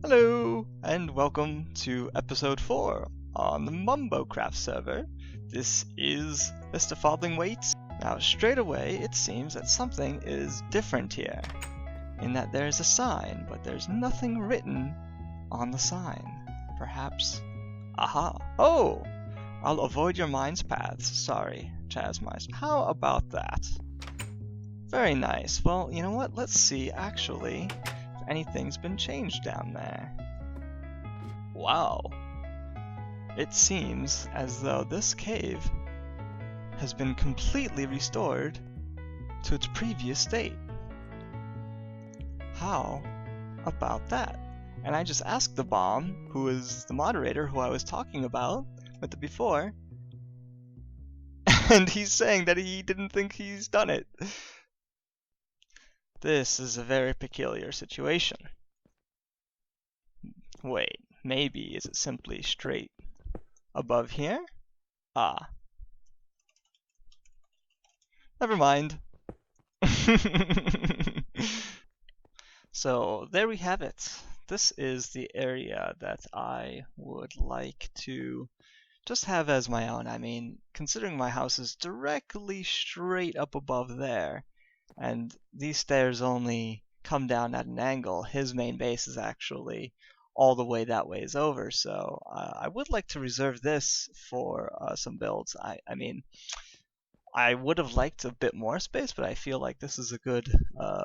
Hello, and welcome to episode 4 on the Mumbocraft server. This is Mr. Farthingwaite. Now, straight away, it seems that something is different here, in that there's a sign, but there's nothing written on the sign. Perhaps... Aha! Oh! I'll avoid your mind's paths. Sorry, Chasmice. How about that? Very nice. Well, you know what? Let's see, actually, if anything's been changed down there. Wow. It seems as though this cave has been completely restored to its previous state. How about that? And I just asked the bomb, who is the moderator who I was talking about with it before, and he's saying that he didn't think he's done it. This is a very peculiar situation. Wait, maybe is it simply straight above here? Ah. Never mind. So there we have it. This is the area that I would like to just have as my own. I mean, considering my house is directly straight up above there, and these stairs only come down at an angle, his main base is actually all the way that ways over, so I would like to reserve this for some builds. I mean, I would have liked a bit more space, but I feel like this is a good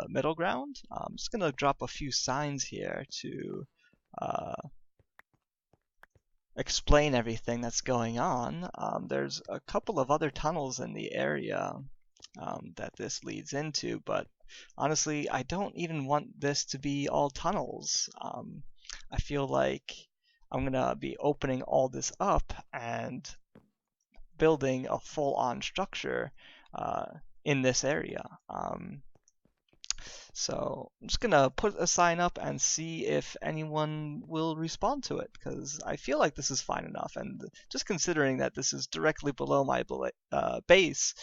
middle ground. I'm just going to drop a few signs here to explain everything that's going on. There's a couple of other tunnels in the area that this leads into, but honestly, I don't even want this to be all tunnels. I feel like I'm going to be opening all this up and building a full-on structure in this area. So I'm just gonna put a sign up and see if anyone will respond to it, because I feel like this is fine enough, and just considering that this is directly below my base,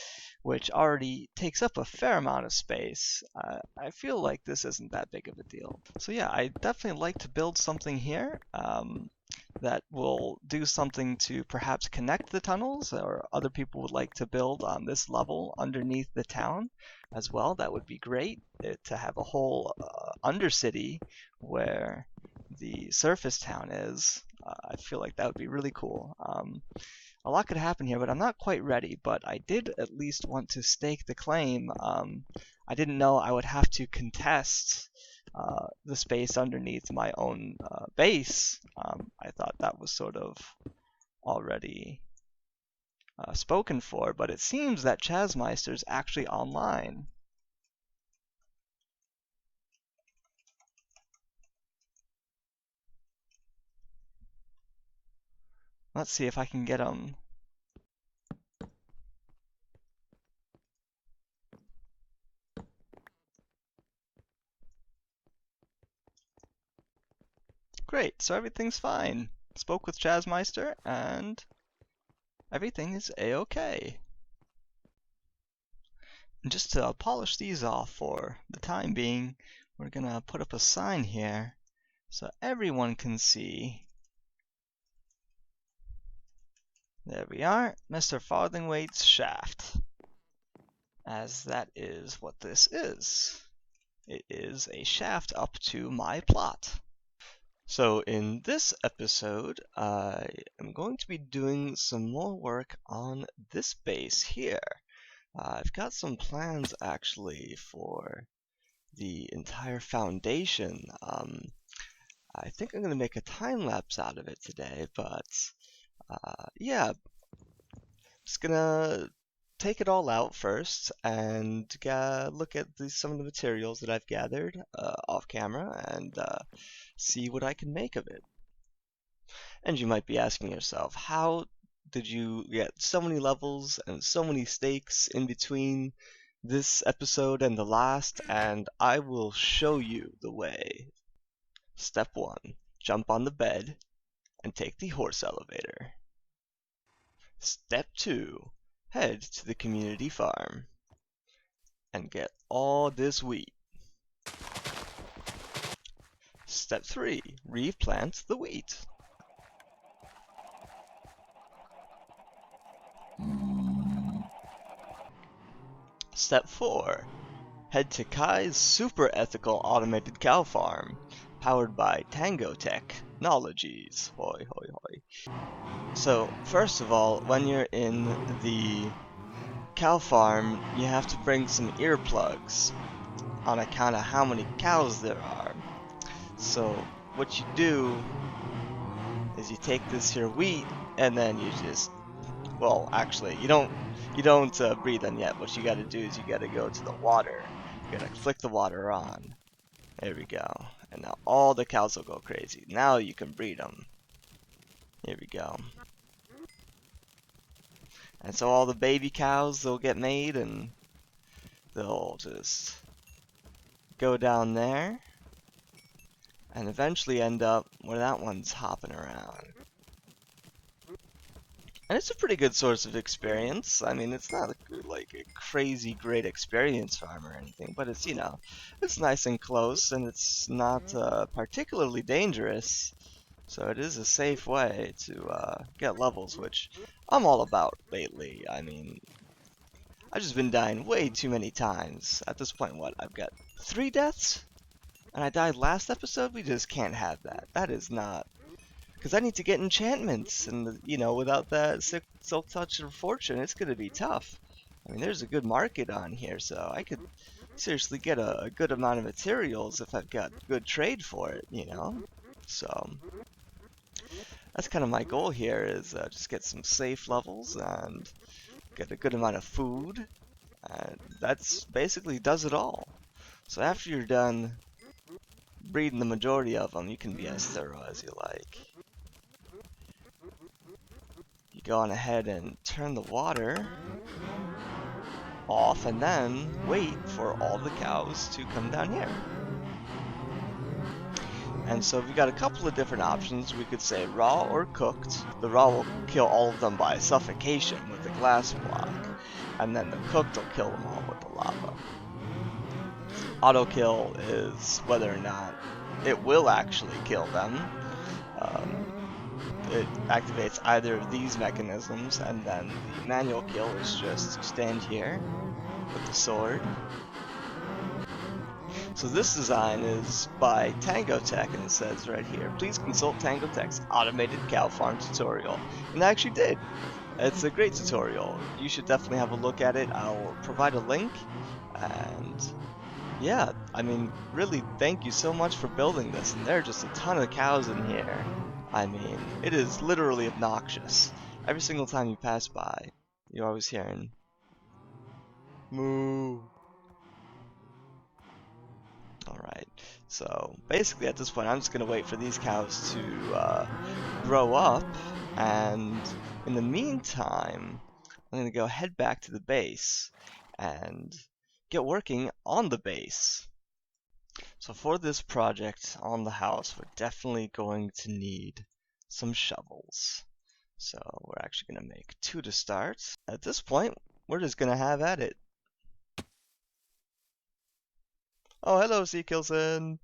which already takes up a fair amount of space, I feel like this isn't that big of a deal. So yeah, I definitely like to build something here that will do something to perhaps connect the tunnels, or other people would like to build on this level underneath the town as well. That would be great, to have a whole undercity where the surface town is. I feel like that would be really cool. A lot could happen here, but I'm not quite ready, but I did at least want to stake the claim. I didn't know I would have to contest the space underneath my own base. I thought that was sort of already spoken for, but it seems that Chasmeister's actually online. Let's see if I can get him. Great, so everything's fine. Spoke with Chasmeister, and everything is a-okay. And just to polish these off for the time being, we're gonna put up a sign here so everyone can see. There we are, Mr. Farthingwaite's shaft, as that is what this is. It is a shaft up to my plot. So in this episode, I am going to be doing some more work on this base here. I've got some plans actually for the entire foundation. I think I'm going to make a time lapse out of it today, but yeah, just gonna take it all out first and look at some of the materials that I've gathered off camera and see what I can make of it. And you might be asking yourself, how did you get so many levels and so many stakes in between this episode and the last? And I will show you the way. Step 1, jump on the bed and take the horse elevator. Step 2, head to the community farm and get all this wheat. Step 3. Replant the wheat. Step 4. Head to Kai's super ethical automated cow farm, powered by Tangoteks Technologies. Hoi hoi hoi. So, first of all, when you're in the cow farm, you have to bring some earplugs on account of how many cows there are. So, what you do is you take this here wheat, and then you just, well, actually, you don't breed them yet. What you gotta do is you gotta go to the water. You gotta flick the water on. There we go. And now all the cows will go crazy. Now you can breed them. Here we go. And so all the baby cows, they'll get made, and they'll just go down there and eventually end up where that one's hopping around. And it's a pretty good source of experience. I mean, it's not like a crazy great experience farm or anything, but it's, you know, it's nice and close, and it's not particularly dangerous. So it is a safe way to get levels, which I'm all about lately. I mean, I've just been dying way too many times. At this point, what, I've got 3 deaths? And I died last episode? We just can't have that. That is not... Because I need to get enchantments, and, you know, without that Silk Touch of Fortune, it's going to be tough. I mean, there's a good market on here, so I could seriously get a good amount of materials if I've got good trade for it, you know? So, that's kind of my goal here, is just get some safe levels and get a good amount of food, and that's basically does it all. So after you're done breeding the majority of them, you can be as thorough as you like. You go on ahead and turn the water off, and then wait for all the cows to come down here. And so we've got a couple of different options. We could say raw or cooked. The raw will kill all of them by suffocation with the glass block, and then the cooked will kill them all with the lava. Auto kill is whether or not it will actually kill them. It activates either of these mechanisms, and then the manual kill is just stand here with the sword. So this design is by Tangoteks, and it says right here, please consult Tangoteks Automated Cow Farm tutorial. And I actually did. It's a great tutorial. You should definitely have a look at it. I'll provide a link. And yeah, I mean, really, thank you so much for building this. And there are just a ton of cows in here. I mean, it is literally obnoxious. Every single time you pass by, you're always hearing moo. Alright, so basically at this point I'm just going to wait for these cows to grow up, and in the meantime I'm going to go head back to the base and get working on the base. So for this project on the house, we're definitely going to need some shovels. So we're actually going to make 2 to start. At this point, we're just going to have at it. Oh, hello, Ckillson!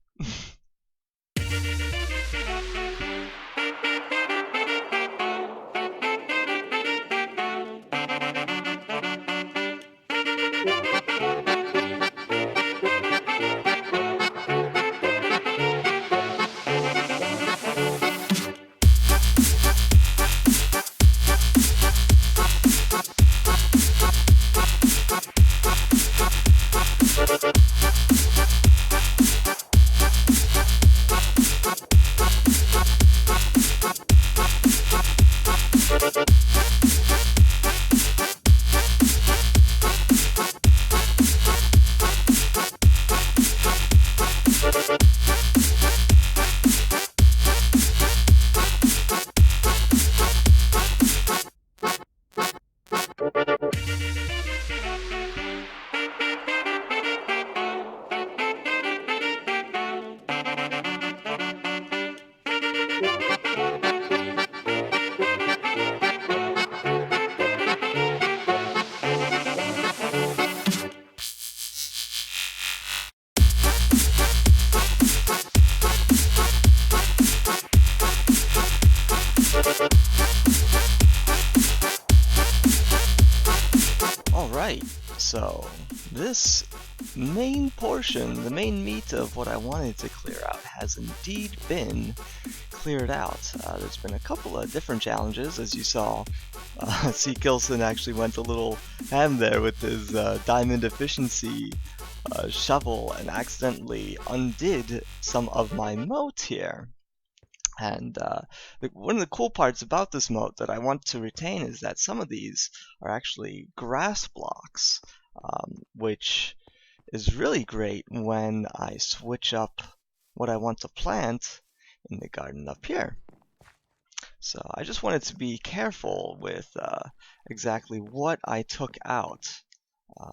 So this main portion, the main meat of what I wanted to clear out, has indeed been cleared out. There's been a couple of different challenges, as you saw. Ckillson actually went a little ham there with his diamond efficiency shovel and accidentally undid some of my moat here. And one of the cool parts about this moat that I want to retain is that some of these are actually grass blocks, which is really great when I switch up what I want to plant in the garden up here. So I just wanted to be careful with exactly what I took out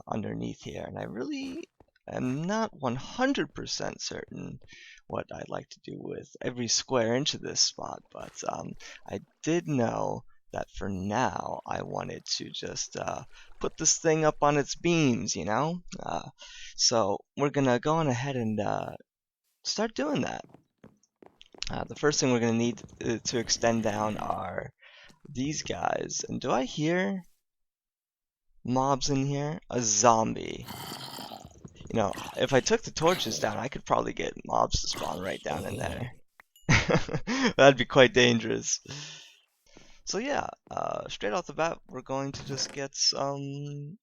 underneath here, and I really am not 100% certain what I'd like to do with every square inch of this spot, but I did know that for now I wanted to just put this thing up on its beams, you know? So we're gonna go on ahead and start doing that. The first thing we're gonna need to extend down are these guys. And do I hear mobs in here? A zombie. You know, if I took the torches down, I could probably get mobs to spawn right down in there. That'd be quite dangerous. So yeah, straight off the bat, we're going to just get some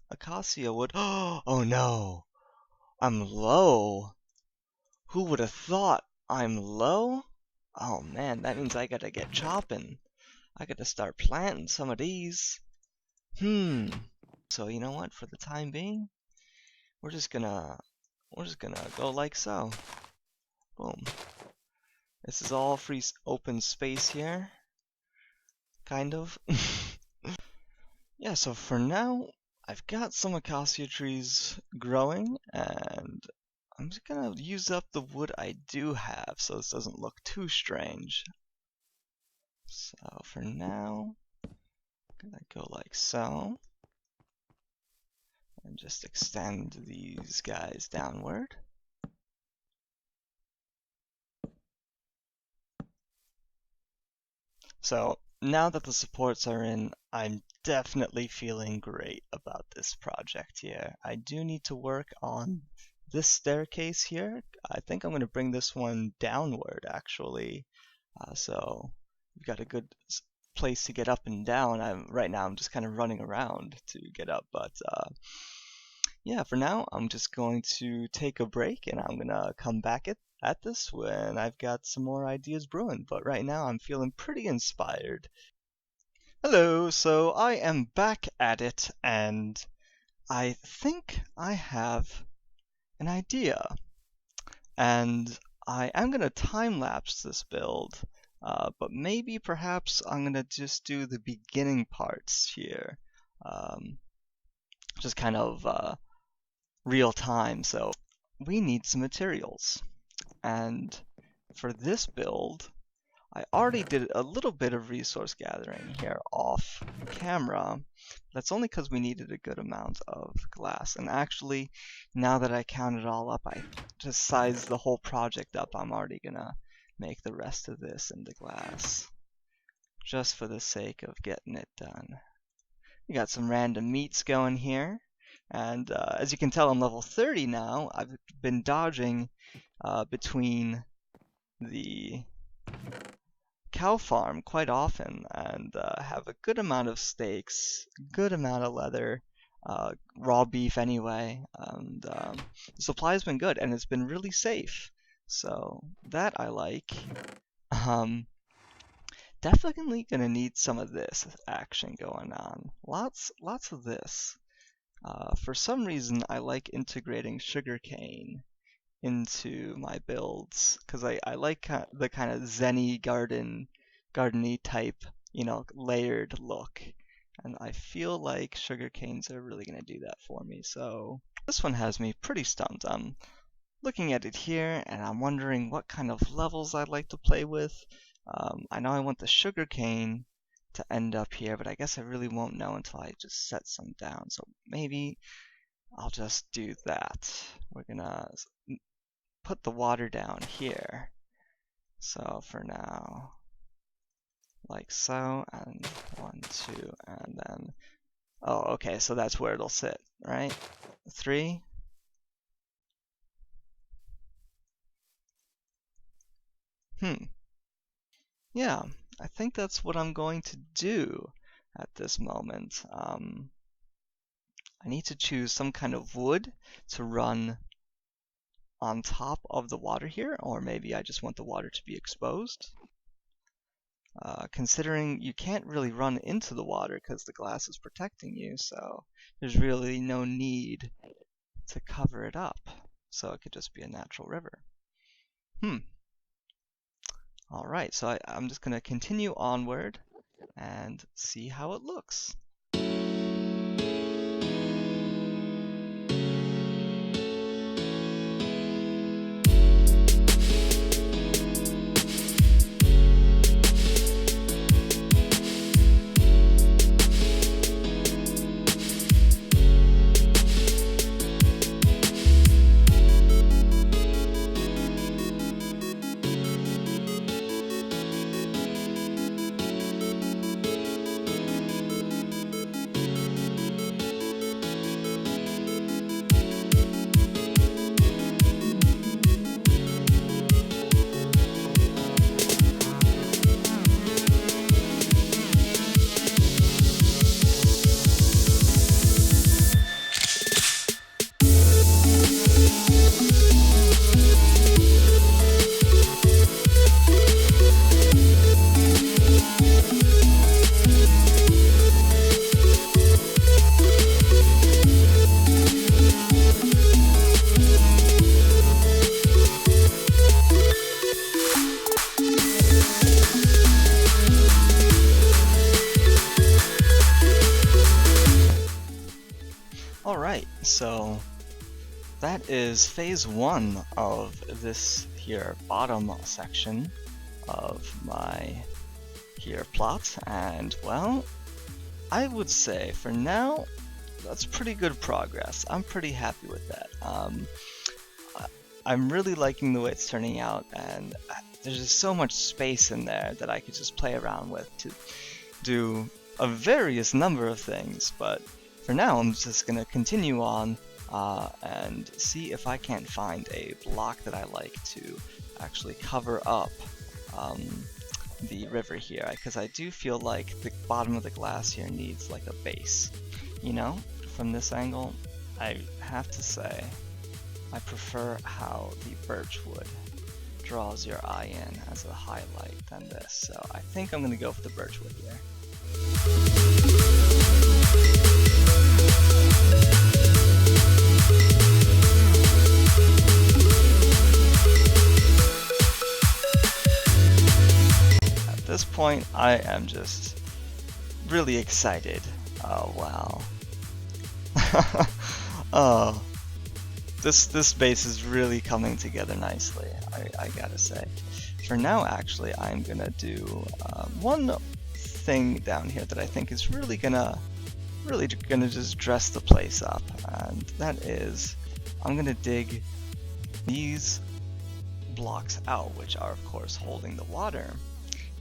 acacia wood. Oh no! I'm low! Who would have thought I'm low? Oh man, that means I gotta get chopping. I gotta start planting some of these. So you know what, for the time being, we're just gonna go like so. Boom. This is all free open space here. Kind of. Yeah, so for now, I've got some acacia trees growing, and I'm just gonna use up the wood I do have so this doesn't look too strange. So for now, I'm gonna go like so. And just extend these guys downward. So now that the supports are in, I'm definitely feeling great about this project here. I do need to work on this staircase here. I think I'm going to bring this one downward actually. So we've got a good place to get up and down. Right now I'm just kind of running around to get up, but yeah, for now I'm just going to take a break and I'm gonna come back at this when I've got some more ideas brewing. But right now I'm feeling pretty inspired. Hello, so I am back at it and I think I have an idea. And I am gonna time lapse this build, but maybe perhaps I'm gonna just do the beginning parts here. Just kind of real time. So we need some materials. And for this build, I already did a little bit of resource gathering here off camera. That's only because we needed a good amount of glass. And actually, now that I count it all up, I just sized the whole project up. I'm already gonna make the rest of this into glass, just for the sake of getting it done. We got some random meats going here. And as you can tell, I'm level 30 now. I've been dodging between the cow farm quite often and have a good amount of steaks, good amount of leather, raw beef anyway, and the supply's been good and it's been really safe. So that I like. Definitely gonna need some of this action going on. Lots of this. For some reason, I like integrating sugarcane into my builds because I like the kind of zen-y gardeny type, you know, layered look. And I feel like sugarcanes are really going to do that for me. So this one has me pretty stumped. I'm looking at it here and I'm wondering what kind of levels I'd like to play with. I know I want the sugarcane to end up here, but I guess I really won't know until I just set some down. So maybe I'll just do that. We're gonna put the water down here. So for now, like so, and 1, 2, and then Oh, okay, so that's where it'll sit, right? 3. Yeah, I think that's what I'm going to do at this moment. I need to choose some kind of wood to run on top of the water here, or maybe I just want the water to be exposed. Considering you can't really run into the water because the glass is protecting you, so there's really no need to cover it up. So it could just be a natural river. Alright, so I'm just going to continue onward and see how it looks. Alright, so that is phase 1 of this here bottom section of my here plot, and well, I would say for now that's pretty good progress. I'm pretty happy with that. I'm really liking the way it's turning out, and there's just so much space in there that I could just play around with to do a various number of things, but for now I'm just going to continue on and see if I can't find a block that I like to actually cover up the river here, because I do feel like the bottom of the glass here needs like a base. You know, from this angle, I have to say I prefer how the birchwood draws your eye in as a highlight than this, so I think I'm going to go for the birchwood here. At this point, I am just really excited. Oh wow. Oh, this base is really coming together nicely, I gotta say. For now, actually, I'm gonna do one thing down here that I think is really gonna just dress the place up, and that is I'm gonna dig these blocks out, which are of course holding the water,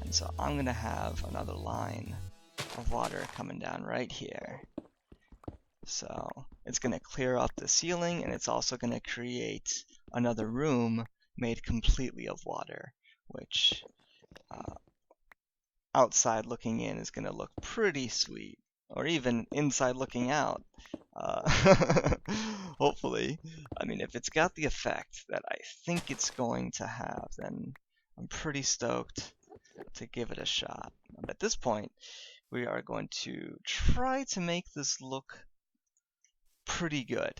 and so I'm gonna have another line of water coming down right here. So it's going to clear up the ceiling, and it's also going to create another room made completely of water, which outside looking in is going to look pretty sweet, or even inside looking out. Hopefully. I mean, if it's got the effect that I think it's going to have, then I'm pretty stoked to give it a shot. But at this point, we are going to try to make this look pretty good.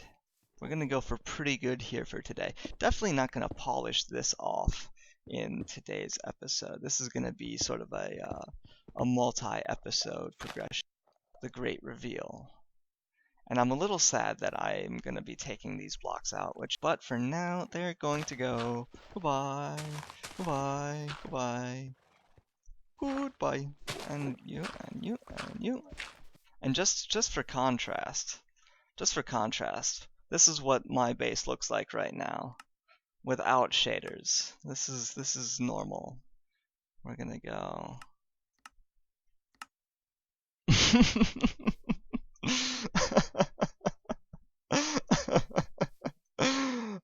We're going to go for pretty good here for today. Definitely not going to polish this off in today's episode. This is going to be sort of a multi-episode progression, the great reveal. And I'm a little sad that I'm going to be taking these blocks out, but for now, they're going to go. Goodbye, goodbye, goodbye, goodbye, and you, and you, and you. And just for contrast, this is what my base looks like right now, without shaders. This is normal. We're gonna go.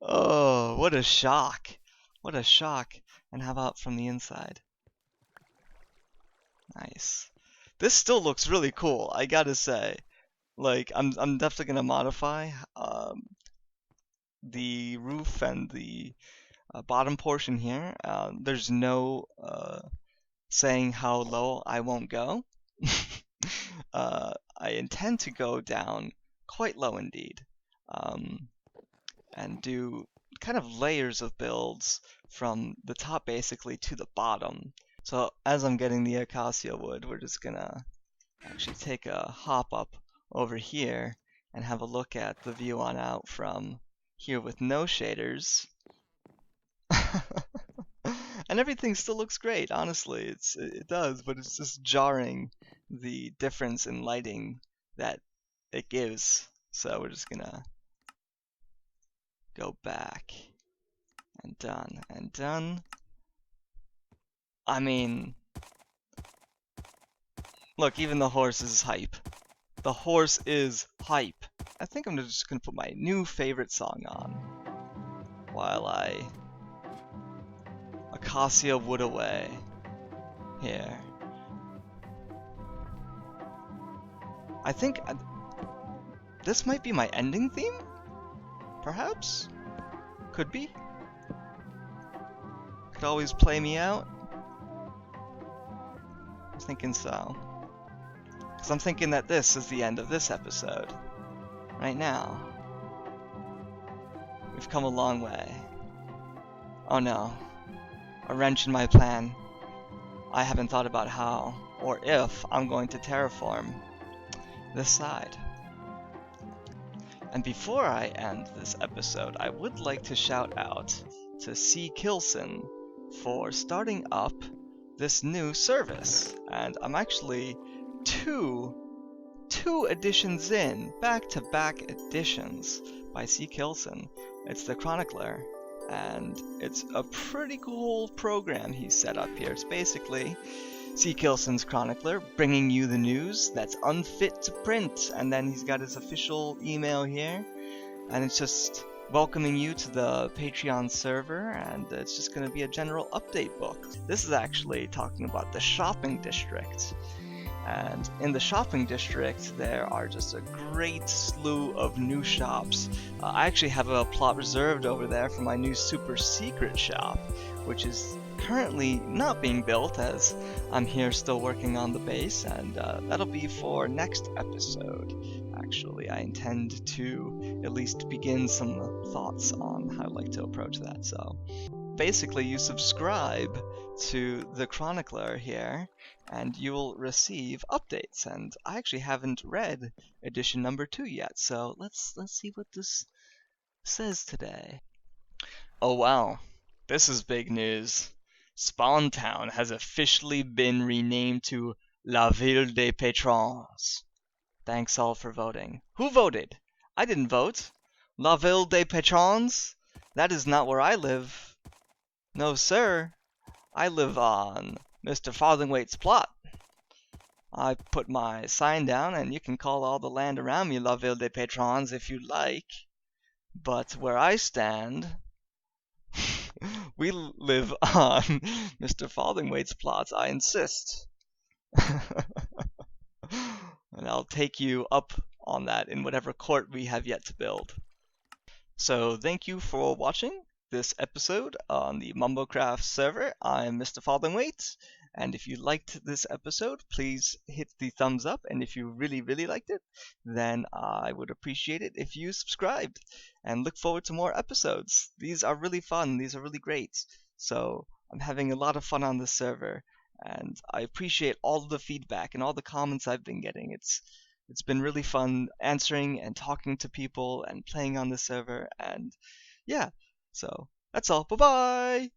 Oh, what a shock. What a shock. And how about from the inside? Nice. This still looks really cool, I gotta say. Like, I'm definitely gonna modify the roof and the bottom portion here. There's no saying how low I won't go. I intend to go down quite low indeed, and do kind of layers of builds from the top basically to the bottom. So as I'm getting the acacia wood, we're just gonna actually take a hop up over here and have a look at the view on out from here with no shaders. And everything still looks great, honestly. It does, but it's just jarring the difference in lighting that it gives. So we're just gonna go back and done and done. I mean, look, even the horse is hype. The horse is hype. I think I'm just gonna put my new favorite song on while I acacia wood away here. I think this might be my ending theme? Perhaps? Could be? Could always play me out? I'm thinking so. Because I'm thinking that this is the end of this episode. Right now. We've come a long way. Oh no. A wrench in my plan. I haven't thought about how, or if, I'm going to terraform this side. And before I end this episode, I would like to shout out to Ckillson for starting up this new service. And I'm actually two editions in, back-to-back editions by Ckillson. It's the Chronicler, and it's a pretty cool program he's set up here. It's basically Ckillson's Chronicler, bringing you the news that's unfit to print, and then he's got his official email here, and it's just welcoming you to the Patreon server, and it's just going to be a general update book. This is actually talking about the shopping district, and in the shopping district there are just a great slew of new shops. I actually have a plot reserved over there for my new super secret shop, which is currently not being built as I'm here still working on the base, and that'll be for next episode. Actually, I intend to at least begin some thoughts on how I'd like to approach that. So basically you subscribe to the Chronicler here and you will receive updates, and I actually haven't read edition number 2 yet, so let's see what this says today. Oh wow, this is big news. Spawn Town has officially been renamed to La Ville des Patrons. Thanks all for voting. Who voted? I didn't vote. La Ville des Patrons? That is not where I live. No, sir. I live on Mr. Farthingwaite's plot. I put my sign down, and you can call all the land around me La Ville des Patrons if you like. But where I stand, we live on Mr. Farthingwaite's plot, I insist. And I'll take you up on that in whatever court we have yet to build. So thank you for watching this episode on the Mumbocraft server. I'm Mr. Farthingwaite, and if you liked this episode, please hit the thumbs up, and if you really liked it, then I would appreciate it if you subscribed, and look forward to more episodes. These are really fun, these are really great, so I'm having a lot of fun on this server, and I appreciate all of the feedback and all the comments I've been getting. It's been really fun answering and talking to people and playing on the server, and yeah, so that's all. Bye-bye!